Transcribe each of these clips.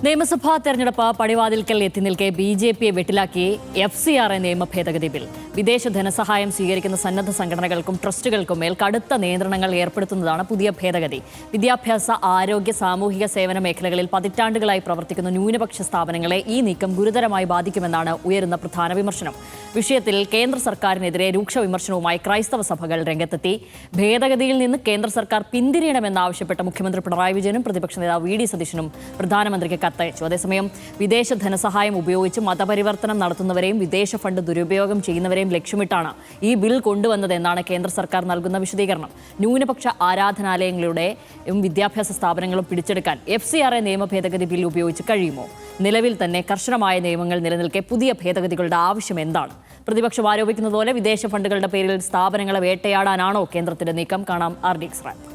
നിയമസഭാ തെരഞ്ഞെടുപ്പ് പടിവാതിൽക്കൽ എത്തി നിൽക്കെ ബി.ജെ.പിയെ വെട്ടിലാക്കി FCRA നിയമ ഭേദഗതി ബിൽ. വിദേശ ധനസഹായം സ്വീകരിക്കുന്ന സന്നദ്ധ സംഘടനകൾക്കും ട്രസ്റ്റുകൾക്കും മേൽ കടുത്ത നിയന്ത്രണങ്ങൾ ഏർപ്പെടുത്തുന്നതാണ് പുതിയ ഭേദഗതി. വിദ്യാഭ്യാസ, ആരോഗ്യ, സാമൂഹിക സേവന മേഖലകളിൽ പതിറ്റാണ്ടുകളായി പ്രവർത്തിക്കുന്ന ന്യൂനപക്ഷ സ്ഥാപനങ്ങളെ ഈ നീക്കം ഗുരുതരമായി ബാധിക്കുമെന്നാണ് ഉയരുന്ന പ്രധാന വിമർശനം. വിഷയത്തിൽ കേന്ദ്ര സർക്കാരിനെതിരെ രൂക്ഷ വിമർശനവുമായി ക്രൈസ്തവ സഭകൾ രംഗത്തെത്തി. ഭേദഗതിയിൽ നിന്ന് കേന്ദ്ര സർക്കാർ പിന്തിരിയണമെന്നാവശ്യപ്പെട്ട മുഖ്യമന്ത്രി പിണറായി വിജയനും പ്രതിപക്ഷ നേതാവ് വി.ഡി. സതീശനും പ്രധാനമന്ത്രിക്ക് കത്തയച്ചു. അതേസമയം വിദേശ ധനസഹായം ഉപയോഗിച്ച് മതപരിവർത്തനം നടത്തുന്നവരെയും വിദേശ ഫണ്ട് ദുരുപയോഗം ചെയ്യുന്നവരെയും ലക്ഷ്യമിട്ടാണ് ഈ ബിൽ കൊണ്ടുവന്നതെന്നാണ് കേന്ദ്ര സർക്കാർ നൽകുന്ന വിശദീകരണം. ന്യൂനപക്ഷ ആരാധനാലയങ്ങളുടെയും വിദ്യാഭ്യാസ സ്ഥാപനങ്ങളും പിടിച്ചെടുക്കാൻ FCRA നിയമ ഭേദഗതി ബിൽ ഉപയോഗിച്ച് കഴിയുമോ? നിലവിൽ തന്നെ കർശനമായ നിയമങ്ങൾ നിലനിൽക്കെ പുതിയ ഭേദഗതികളുടെ ആവശ്യം എന്താണ്? പ്രതിപക്ഷം ആരോപിക്കുന്നത് പോലെ വിദേശ ഫണ്ടുകളുടെ പേരിൽ സ്ഥാപനങ്ങളെ വേട്ടയാടാനാണോ കേന്ദ്രത്തിന്റെ നീക്കം? കാണാം RDX റാപ്പ്.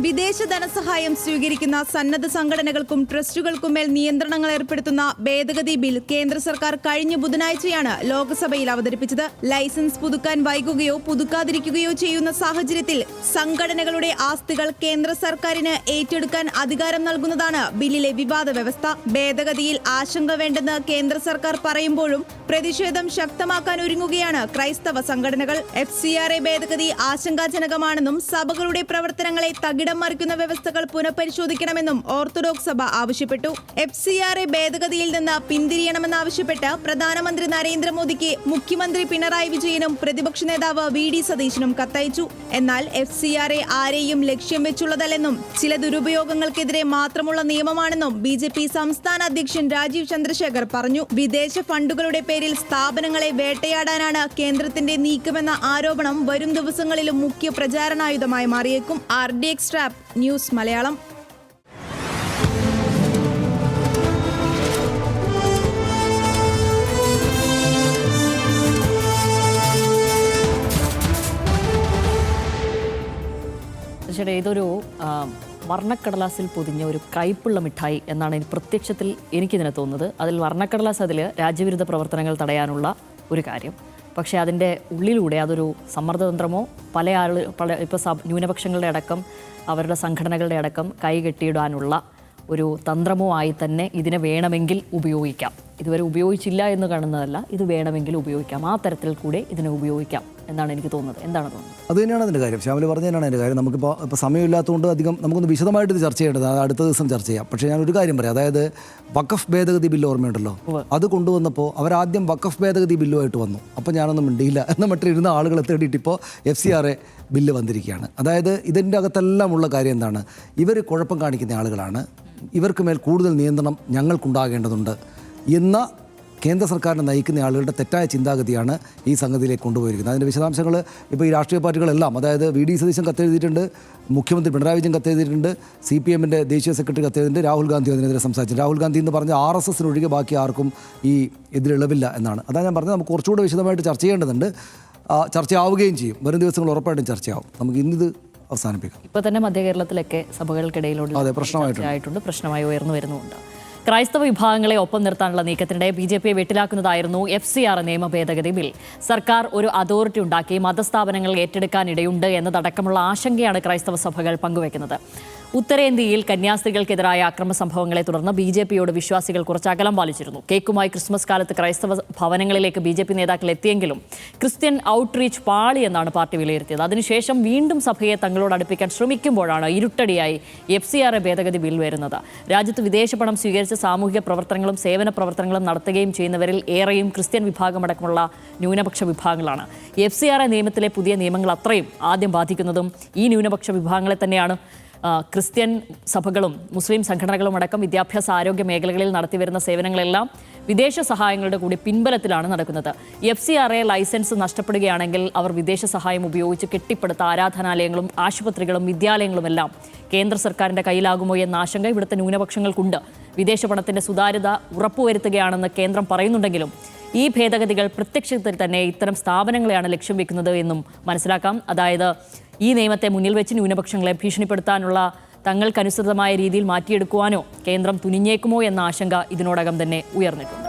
വിദേശ ധനസഹായം സ്വീകരിക്കുന്ന സന്നദ്ധ സംഘടനകൾക്കും ട്രസ്റ്റുകൾക്കും മേൽ നിയന്ത്രണങ്ങൾ ഏർപ്പെടുത്തുന്ന ഭേദഗതി ബിൽ കേന്ദ്ര സർക്കാർ കഴിഞ്ഞ ബുധനാഴ്ചയാണ് ലോക്സഭയിൽ അവതരിപ്പിച്ചത്. ലൈസൻസ് പുതുക്കാൻ വൈകുകയോ പുതുക്കാതിരിക്കുകയോ ചെയ്യുന്ന സാഹചര്യത്തിൽ സംഘടനകളുടെ ആസ്തികൾ കേന്ദ്ര സർക്കാരിന് ഏറ്റെടുക്കാൻ അധികാരം നൽകുന്നതാണ് ബില്ലിലെ വിവാദ വ്യവസ്ഥ. ഭേദഗതിയിൽ ആശങ്ക വേണ്ടെന്ന് കേന്ദ്ര സർക്കാർ പറയുമ്പോഴും പ്രതിഷേധം ശക്തമാക്കാൻ ഒരുങ്ങുകയാണ് ക്രൈസ്തവ സംഘടനകൾ. FCRA ഭേദഗതി ആശങ്കാജനകമാണെന്നും സഭകളുടെ പ്രവർത്തനങ്ങളെ തകിടം മറിക്കുന്ന വ്യവസ്ഥകൾ പുനഃപരിശോധിക്കണമെന്നും ഓർത്തഡോക്സ് സഭ ആവശ്യപ്പെട്ടു. FCRA ഭേദഗതിയിൽ നിന്ന് പിന്തിരിയണമെന്നാവശ്യപ്പെട്ട് പ്രധാനമന്ത്രി നരേന്ദ്രമോദിക്ക് മുഖ്യമന്ത്രി പിണറായി വിജയനും പ്രതിപക്ഷ നേതാവ് വി.ഡി. സതീശനും കത്തയച്ചു. എന്നാൽ FCRA ആരെയും ലക്ഷ്യം വെച്ചുള്ളതല്ലെന്നും ചില ദുരുപയോഗങ്ങൾക്കെതിരെ മാത്രമുള്ള നിയമമാണെന്നും BJP സംസ്ഥാന അധ്യക്ഷൻ രാജീവ് ചന്ദ്രശേഖർ പറഞ്ഞു. വിദേശ ഫണ്ടുകളുടെ പേരിൽ സ്ഥാപനങ്ങളെ വേട്ടയാടാനാണ് കേന്ദ്രത്തിന്റെ നീക്കമെന്ന ആരോപണം വരും ദിവസങ്ങളിലും മുഖ്യ പ്രചാരണായുധമായി മാറിയേക്കും. RDX rap news Malayalam. ഇതൊരു വർണ്ണക്കടലാസിൽ പൊതിഞ്ഞ ഒരു കയ്പുള്ള മിഠായി എന്നാണ് പ്രത്യക്ഷത്തിൽ എനിക്കിതിനെ തോന്നുന്നത്. അതിൽ വർണ്ണക്കടലാസ് അതിൽ രാജ്യവിരുദ്ധ പ്രവർത്തനങ്ങൾ തടയാനുള്ള ഒരു കാര്യം, പക്ഷേ അതിൻ്റെ ഉള്ളിലൂടെ അതൊരു സമ്മർദ്ദതന്ത്രമോ ഇപ്പോൾ ന്യൂനപക്ഷങ്ങളുടെ അടക്കം അവരുടെ സംഘടനകളുടെ അടക്കം കൈകെട്ടിയിടാനുള്ള ഒരു തന്ത്രമോ ആയി തന്നെ ഇതിനെ വേണമെങ്കിൽ ഉപയോഗിക്കാം. ഇതുവരെ ഉപയോഗിച്ചില്ല എന്ന് കാണുന്നതല്ല, ഇത് വേണമെങ്കിൽ ഉപയോഗിക്കാം. ആ തരത്തിൽ കൂടെ ഇതിനെ ഉപയോഗിക്കാം എന്നാണ് എനിക്ക് തോന്നുന്നത്. എന്താണ് തോന്നുന്നത്? അത് തന്നെയാണ് അതിൻ്റെ കാര്യം. ശ്യാമൽ പറഞ്ഞതിനാണ് അതിൻ്റെ കാര്യം. ഇപ്പോൾ സമയമില്ലാത്തതുകൊണ്ട് അധികം നമുക്കൊന്ന് വിശദമായിട്ട് ഇത് ചർച്ച ചെയ്യേണ്ടത് അടുത്ത ദിവസം ചർച്ച ചെയ്യാം. പക്ഷേ ഞാനൊരു കാര്യം പറയാം. അതായത് വഖഫ് ഭേദഗതി ബില്ല് ഓർമ്മയുണ്ടല്ലോ, അത് കൊണ്ടുവന്നപ്പോൾ അവരാദ്യം വഖഫ് ഭേദഗതി ബില്ലുമായിട്ട് വന്നു. അപ്പോൾ ഞാനൊന്നും മിണ്ടിയില്ല എന്ന മറ്റിരുന്ന ആളുകളെ തേടിയിട്ട് ഇപ്പോൾ FCRA ബില്ല് വന്നിരിക്കുകയാണ്. അതായത് ഇതിൻ്റെ അകത്തെല്ലാമുള്ള കാര്യം എന്താണ്? ഇവർ കുഴപ്പം കാണിക്കുന്ന ആളുകളാണ്, ഇവർക്ക് മേൽ കൂടുതൽ നിയന്ത്രണം ഞങ്ങൾക്കുണ്ടാകേണ്ടതുണ്ട് എന്ന കേന്ദ്ര സർക്കാരിനെ നയിക്കുന്ന ആളുകളുടെ തെറ്റായ ചിന്താഗതിയാണ് ഈ സംഗതിയിലേക്ക് കൊണ്ടുപോയിരിക്കുന്നത്. അതിൻ്റെ വിശദാംശങ്ങൾ ഇപ്പോൾ ഈ രാഷ്ട്രീയ പാർട്ടികളെല്ലാം, അതായത് വി.ഡി. സതീശൻ കത്തെഴുതിയിട്ടുണ്ട്, മുഖ്യമന്ത്രി പിണറായി വിജയൻ കത്തെഴുതിയിട്ടുണ്ട്, CPM-ൻ്റെ ദേശീയ സെക്രട്ടറി കത്തെഴുതിയിട്ടുണ്ട്, രാഹുൽ ഗാന്ധി അതിനെതിരെ സംസാരിച്ചു. രാഹുൽ ഗാന്ധി എന്ന് പറഞ്ഞ RSS-നൊഴികെ ബാക്കി ആർക്കും ഈ ഇതിലിളവില്ല എന്നാണ്. അതാണ് ഞാൻ പറഞ്ഞത്. നമുക്ക് കുറച്ചുകൂടെ വിശദമായിട്ട് ചർച്ച ചെയ്യേണ്ടതുണ്ട്. ചർച്ചയാവുകയും ചെയ്യും. വരും ദിവസങ്ങൾ ഉറപ്പായിട്ടും ചർച്ചയാവും. നമുക്ക് ഇന്നിത് അവസാനിപ്പിക്കാം. ഇപ്പോൾ തന്നെ മധ്യ കേരളത്തിലൊക്കെ സഭകൾക്കിടയിലുള്ള പ്രശ്നമായി ഉയർന്നു വരുന്നുണ്ട്. ക്രൈസ്തവ വിഭാഗങ്ങളെ ഒപ്പം നിർത്താനുള്ള നീക്കത്തിനിടെ BJPയെ വെട്ടിലാക്കുന്നതായിരുന്നു FCRA നിയമ ഭേദഗതി ബിൽ. സർക്കാർ ഒരു അതോറിറ്റി ഉണ്ടാക്കി മതസ്ഥാപനങ്ങൾ ഏറ്റെടുക്കാനിടയുണ്ട് എന്നതടക്കമുള്ള ആശങ്കയാണ് ക്രൈസ്തവ സഭകൾ പങ്കുവയ്ക്കുന്നത്. ഉത്തരേന്ത്യയിൽ കന്യാസ്ത്രീകൾക്കെതിരായ അക്രമ സംഭവങ്ങളെ തുടർന്ന് BJPയോട് വിശ്വാസികൾ കുറച്ച് അകലം പാലിച്ചിരുന്നു. കേക്കുമായി ക്രിസ്മസ് കാലത്ത് ക്രൈസ്തവ ഭവനങ്ങളിലേക്ക് BJP നേതാക്കൾ എത്തിയെങ്കിലും ക്രിസ്ത്യൻ ഔട്ട്റീച്ച് പാളി എന്നാണ് പാർട്ടി വിലയിരുത്തിയത്. അതിനുശേഷം വീണ്ടും സഭയെ തങ്ങളോട് അടുപ്പിക്കാൻ ശ്രമിക്കുമ്പോഴാണ് ഇരുട്ടടിയായി FCRA ഭേദഗതി ബിൽ വരുന്നത്. രാജ്യത്ത് വിദേശ പണം സ്വീകരിച്ച് സാമൂഹിക പ്രവർത്തനങ്ങളും സേവന പ്രവർത്തനങ്ങളും നടത്തുകയും ചെയ്യുന്നവരിൽ ഏറെയും ക്രിസ്ത്യൻ വിഭാഗമടക്കമുള്ള ന്യൂനപക്ഷ വിഭാഗങ്ങളാണ്. FCRA നിയമത്തിലെ പുതിയ നിയമങ്ങൾ അത്രയും ആദ്യം ബാധിക്കുന്നതും ഈ ന്യൂനപക്ഷ വിഭാഗങ്ങളെ തന്നെയാണ്. ക്രിസ്ത്യൻ സഭകളും മുസ്ലിം സംഘടനകളും അടക്കം വിദ്യാഭ്യാസ, ആരോഗ്യ മേഖലകളിൽ നടത്തിവരുന്ന സേവനങ്ങളെല്ലാം വിദേശ സഹായങ്ങളുടെ കൂടി പിൻബലത്തിലാണ് നടക്കുന്നത്. FCRA ലൈസൻസ് നഷ്ടപ്പെടുകയാണെങ്കിൽ അവർ വിദേശ സഹായം ഉപയോഗിച്ച് കെട്ടിപ്പടുത്ത ആരാധനാലയങ്ങളും ആശുപത്രികളും വിദ്യാലയങ്ങളുമെല്ലാം കേന്ദ്ര സർക്കാരിൻ്റെ കയ്യിലാകുമോ എന്ന ആശങ്ക ഇവിടുത്തെ ന്യൂനപക്ഷങ്ങൾക്കുണ്ട്. വിദേശ പണത്തിൻ്റെ സുതാര്യത ഉറപ്പുവരുത്തുകയാണെന്ന് കേന്ദ്രം പറയുന്നുണ്ടെങ്കിലും ഈ ഭേദഗതികൾ പ്രത്യക്ഷത്തിൽ തന്നെ ഇത്തരം സ്ഥാപനങ്ങളെയാണ് ലക്ഷ്യം വെക്കുന്നത് എന്നും മനസ്സിലാക്കാം. അതായത് ഈ നിയമത്തെ മുന്നിൽ വെച്ച് ന്യൂനപക്ഷങ്ങളെ ഭീഷണിപ്പെടുത്താനുള്ള തങ്ങൾക്കനുസൃതമായ രീതിയിൽ മാറ്റിയെടുക്കുവാനോ കേന്ദ്രം തുനിഞ്ഞേക്കുമോ എന്ന ആശങ്ക ഇതിനോടകം തന്നെ ഉയർന്നിട്ടുണ്ട്.